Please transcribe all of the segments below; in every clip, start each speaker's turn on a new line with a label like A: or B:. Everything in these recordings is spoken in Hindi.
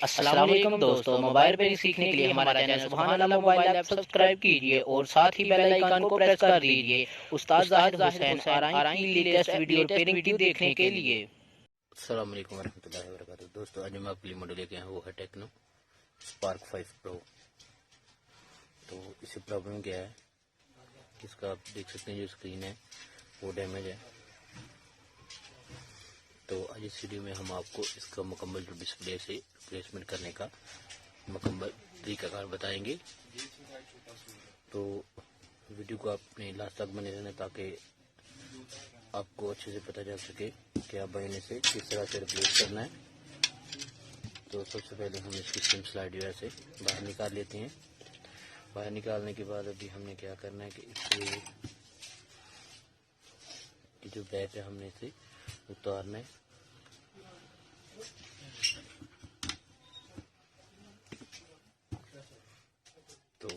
A: अस्सलाम वालेकुम दोस्तों, मोबाइल रिपेयरिंग सीखने के लिए हमारा चैनल सुभान अल्लाह मोबाइल ऐप सब्सक्राइब कीजिए और साथ ही बेल आइकन को प्रेस कर दीजिए। उस्ताद जाहिद हुसैन आरआई की लेटेस्ट वीडियो रिपेयरिंग देखने के लिए।
B: अस्सलाम वालेकुम वरहमतुल्लाहि वबरकातुहू। दोस्तों, आज हम आपके लिए मॉडल लेके आए हैं, वो है टेक्नो स्पार्क 5 प्रो। तो इससे प्रॉब्लम क्या है कि इसका आप देख सकते हैं, जो स्क्रीन है वो डैमेज है। तो आज इस वीडियो में हम आपको इसका मुकम्मल जो डिस्प्ले से रिप्लेसमेंट करने का मुकम्मल तरीकाकार बताएंगे। तो वीडियो को आपने लास्ट तक बने रहना ताकि आपको अच्छे से पता चल सके कि आप बहने से किस तरह से रिप्लेस करना है। तो सबसे पहले हम इसकी सिम स्लाइड जो है से बाहर निकाल लेते हैं। बाहर निकालने के बाद अभी हमने क्या करना है कि इसके जो बैक है हमने इसे उतारना है। तो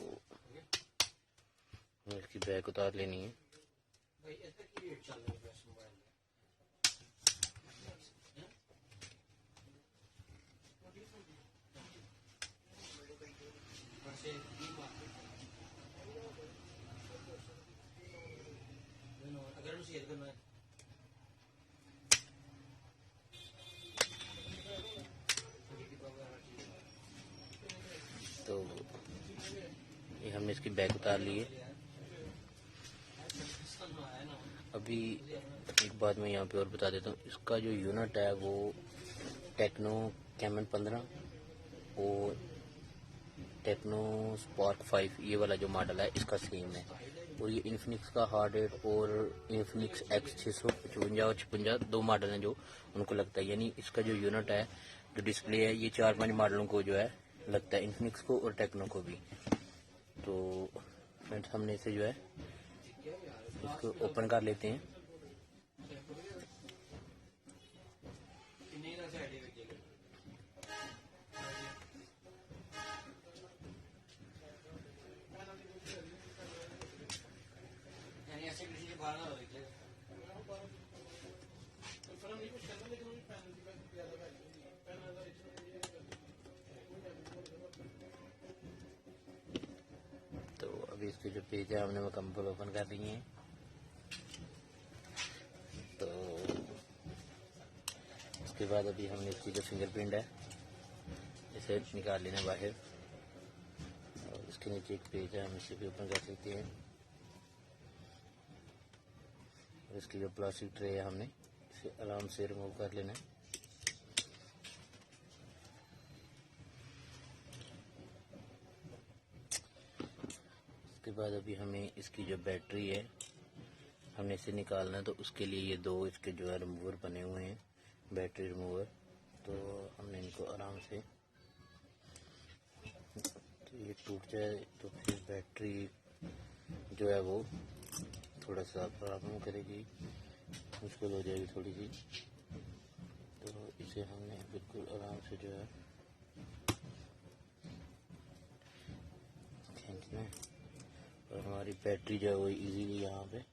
B: हमें इसकी बैक उतार लेनी है। तो ये हमने इसकी बैक उतार ली है। अभी एक बात मैं यहाँ पे और बता देता हूँ, इसका जो यूनिट है वो टेक्नो कैमन 15 और टेक्नो स्पार्क 5 ये वाला जो मॉडल है इसका सेम है। और ये इन्फिनिक्स का हार्ड रेट और इन्फिनिक्स X 655 और 56 दो मॉडल हैं जो उनको लगता है। यानी इसका जो यूनिट है, जो डिस्प्ले है, ये 4-5 मॉडलों को जो है लगता है, इन्फिनिक्स को और टेक्नो को भी। तो फ्रेंड्स, हमने इसे जो है इसको ओपन कर लेते हैं। तो अभी इसके जो पेज है हमने मुकम्मल ओपन कर लिए हैं। तो उसके बाद अभी हमने इसकी जो फिंगरप्रिंट है इसे निकाल लेना बाहर। और इसके नीचे एक पेज है, हम इसे भी ओपन कर सकते हैं। और इसकी जो प्लास्टिक ट्रे है हमने इसे आराम से रिमूव कर लेना है। उसके बाद अभी हमें इसकी जो बैटरी है हमने इसे निकालना है। तो उसके लिए ये दो इसके जो है रिमूवर बने हुए हैं, बैटरी रिमूवर। तो हमने इनको आराम से, तो ये टूट जाए तो फिर बैटरी जो है वो थोड़ा सा प्रॉब्लम करेगी, मुश्किल हो जाएगी थोड़ी सी। तो इसे हमने बिल्कुल आराम से जो है खींचना है और हमारी बैटरी जो है वो इजीली यहाँ पे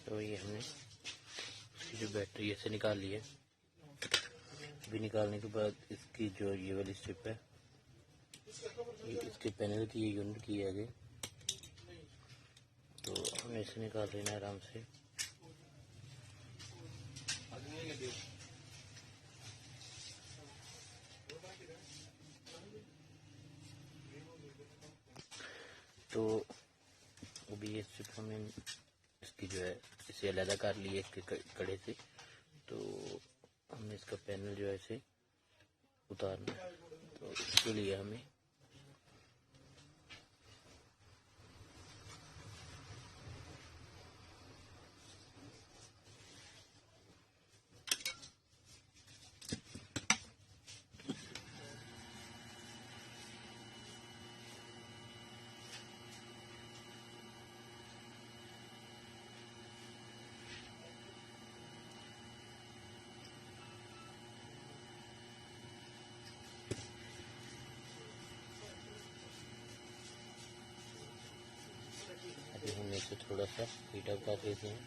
B: तो ये हमने इसकी जो बैटरी ऐसे निकाल ली है। अभी निकालने के बाद इसकी जो ये वाली स्ट्रिप है, ये इसके पैनल की, ये यूनिट की है आगे। तो हमने इसे निकाल लेना है आराम से। तो अभी ये स्ट्रिप हमने इसकी जो है इसे अलग कर ली है इसके कड़े से। तो हमने इसका पैनल जो है इसे उतारना है। तो इसके लिए हमें इसे थोड़ा सा हीट अप कर लेते हैं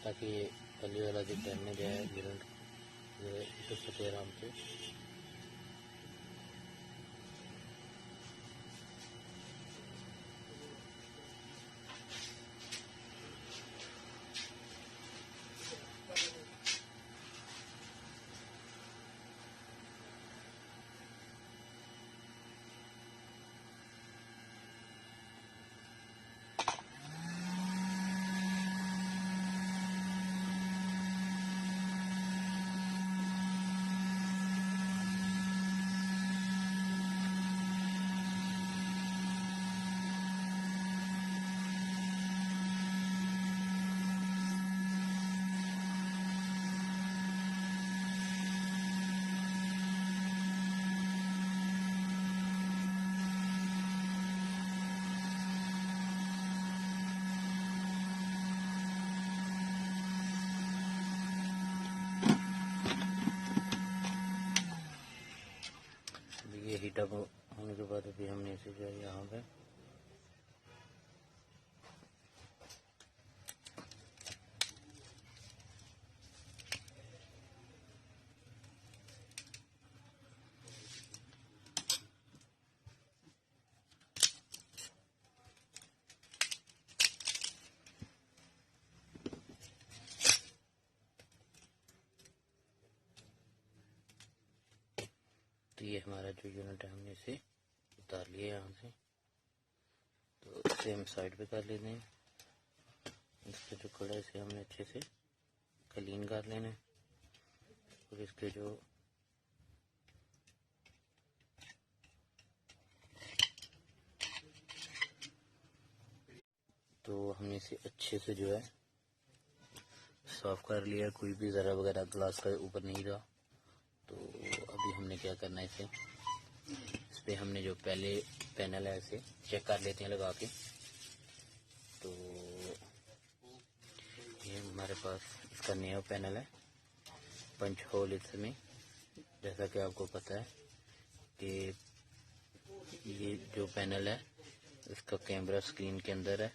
B: ताकि ये पहले वाला जो डैमेज है यूनिट तो सके आराम से। ये हीट अप होने के बाद अभी हमने इसे जो है यहाँ पे तो ये हमारा जो यूनिट है हमने इसे उतार लिया यहाँ से। तो इसे हम साइड पे कर लेते हैं। इसका जो कड़ा है इसे हमने अच्छे से क्लीन कर लेना है और इसके जो तो हमने इसे अच्छे से जो है साफ कर लिया। कोई भी ज़रा वगैरह ग्लास का ऊपर नहीं रहा। तो अभी हमने क्या करना है, इस पे हमने जो पहले पैनल है इसे चेक कर लेते हैं लगा के। तो ये हमारे पास इसका नया पैनल है, पंच होल इसमें। जैसा कि आपको पता है कि ये जो पैनल है इसका कैमरा स्क्रीन के अंदर है।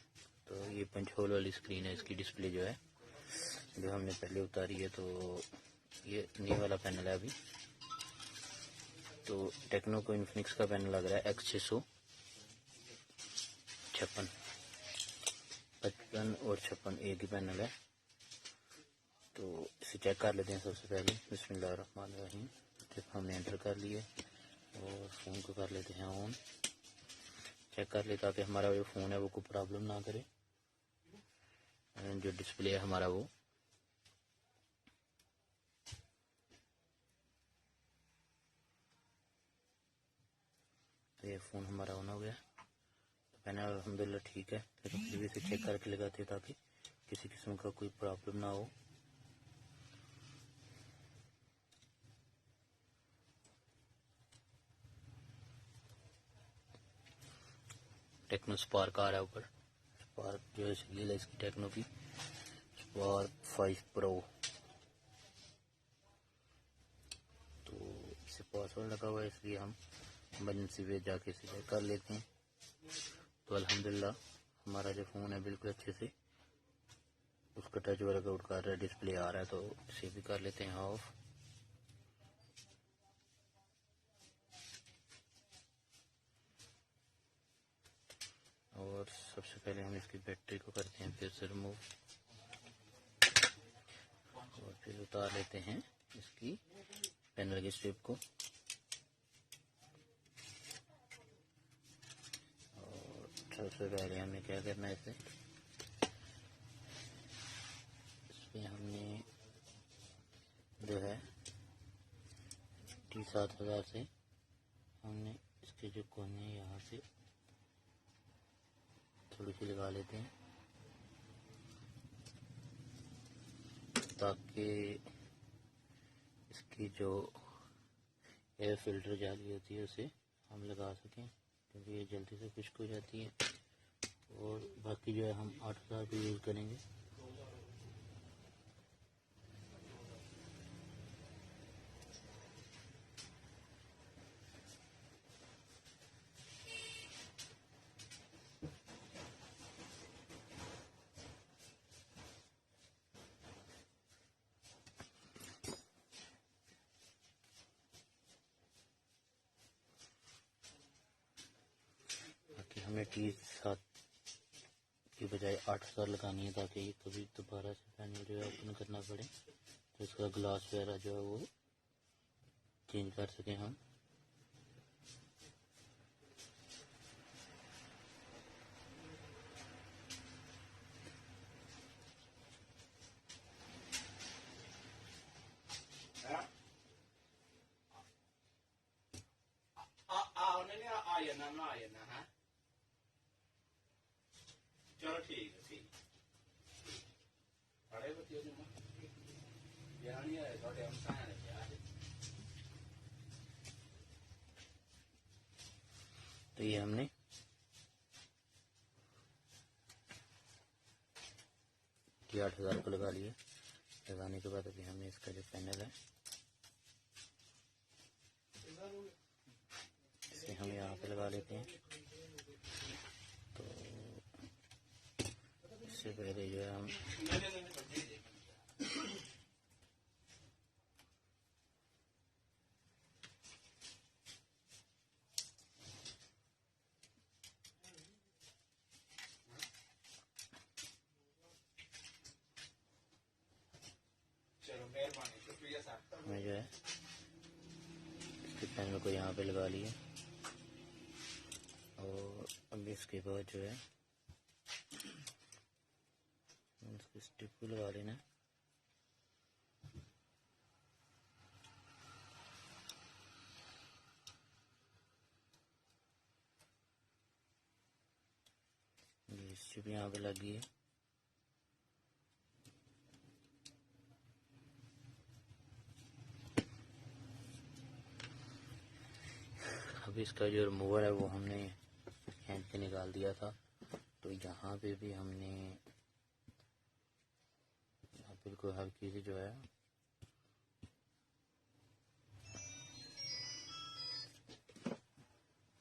B: तो ये पंच होल वाली स्क्रीन है, इसकी डिस्प्ले जो है जो हमने पहले उतारी है। तो ये नया वाला पैनल है अभी। तो टेक्नो को इन्फिनिक्स का पैनल लग रहा है X656, 55 और 56 एक ही पैनल है। तो इसे चेक कर लेते हैं। सबसे पहले बिस्मिल्लाहिर्रहमानिर्रहीम जब हमने एंटर कर लिए और फ़ोन को कर लेते हैं ऑन। चेक कर ले ताकि हमारा जो फ़ोन है वो कोई प्रॉब्लम ना करे। जो डिस्प्ले है हमारा वो तो ये फ़ोन हमारा ऑन हो गया। तो पैनल अल्हम्दुलिल्लाह ठीक है, लेकिन फिर भी इसे चेक करके लगाते हैं ताकि किसी किस्म का कोई प्रॉब्लम ना हो। टेक्नो स्पार्क आ रहा है ऊपर। स्पार्क जो है चली है इसकी टेक्नो की स्पार्क 5 प्रो। तो इसे पासवर्ड लगा हुआ है इसलिए हम इमरजेंसी पे जाके इसे चेक कर लेते हैं। तो अल्हम्दुलिल्लाह हमारा जो फ़ोन है बिल्कुल अच्छे से उसका टच वर्कआउट कर रहा है, डिस्प्ले आ रहा है। तो इसे भी कर लेते हैं ऑफ। और सबसे पहले हम इसकी बैटरी को करते हैं फिर से रिमूव और फिर उतार लेते हैं इसकी पैनल की स्ट्रिप को। और सबसे पहले हमें क्या करना है, इसमें हमने जो है T7000 से हमने इसके जो कोने यहाँ से थोड़ी सी लगा लेते हैं ताकि इसकी जो एयर फिल्टर जाली होती है उसे हम लगा सकें, क्योंकि ये जल्दी से खुश्क हो जाती है। और बाकी जो है हम 8000 भी यूज़ करेंगे। बैटरी 7 की बजाय 8,000 लगानी है ताकि ये कभी दोबारा से पैनल जो है ओपन करना पड़े, तो इसका ग्लास वगैरह जो है वो चेंज कर सकें हम।
C: चलो ठीक है, ठीक बड़े बच्चे नहीं है थोड़े हम
B: तो ये हमने ये 8,000 को लगा लिया। लगाने के बाद अभी हमने इसका जो पैनल है इसे हम यहाँ पे लगा लेते हैं। तो इससे पहले जो है हम मैं जो है इसके पैनल को यहाँ पे लगा लिया। और अब इसके बाद जो है इसके स्टिप को लगा लेना है। ये स्टिप यहाँ पे लगी है। अब इसका जो रिमूवर है वो हमने हैंड से निकाल दिया था, तो यहाँ पे भी हमने बिल्कुल हल्की सी जो है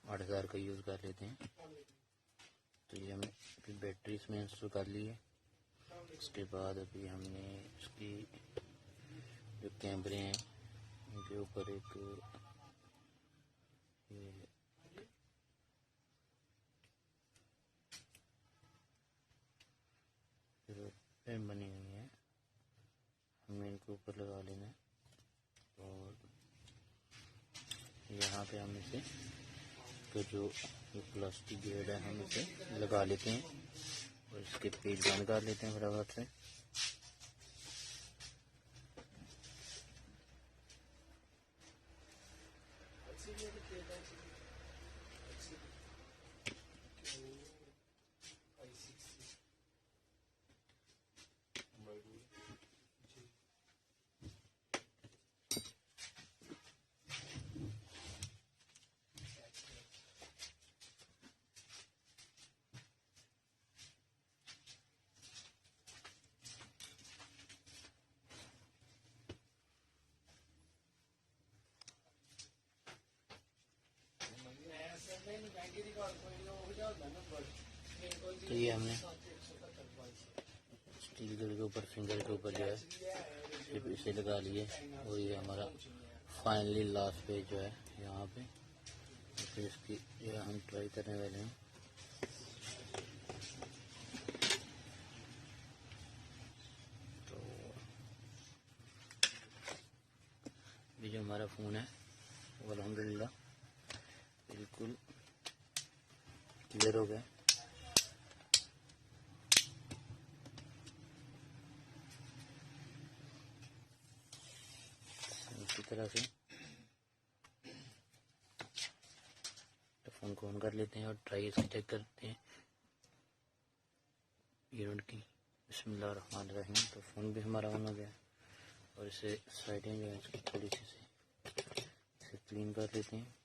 B: 8,000 का यूज़ कर लेते हैं। तो ये हमने फिर बैटरी इसमें इंस्टॉल कर ली है। उसके बाद अभी हमने इसकी जो कैमरे हैं उनके ऊपर एक पेन बनी हुई है, हमें इनके ऊपर लगा लेना है। और यहाँ पे हम इसे तो जो प्लास्टिक गेड है हम इसे लगा लेते हैं और इसके पेज बंद कर लेते हैं फटाफट से। तो ये हमने स्टील के ऊपर फिंगर के ऊपर जो है सिर्फ इसे लगा लिए और ये हमारा फाइनली लास्ट पेज जो है यहाँ पे। फिर इसकी जो है हम ट्राई करने वाले हैं। तो ये जो हमारा फ़ोन है वो अल्हम्दुलिल्लाह बिल्कुल क्लियर हो गया। इसी तरह से तो फ़ोन को ऑन कर लेते हैं और ट्राई इसकी चेक करते हैं यूनिट की। बिस्मिल्लाहिर्रहमानिर्रहीम। तो फ़ोन भी हमारा ऑन हो गया और इसे साइडें जो है इसकी थोड़ी सी से इसे क्लीन कर लेते हैं।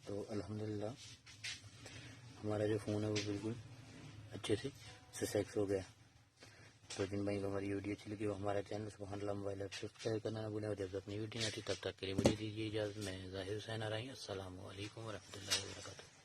B: तो अल्हम्दुलिल्लाह हमारा जो फ़ोन है वो बिल्कुल अच्छे से सक्सेस हो गया। तो जिन भाई को हमारी वीडियो अच्छी लगी वो हमारा चैनल सुभान अल्लाह मोबाइल ऐप सब्सक्राइब करना ना भूलें। और जब तक अपनी वीडियो नहीं आती तब तक के लिए मुझे दीजिए इजाज़त। मैं ज़ाहिर हुसैन आ रही हूँ। अस्सलामु अलैकुम वरहमतुल्लाहि वबरकातुहू।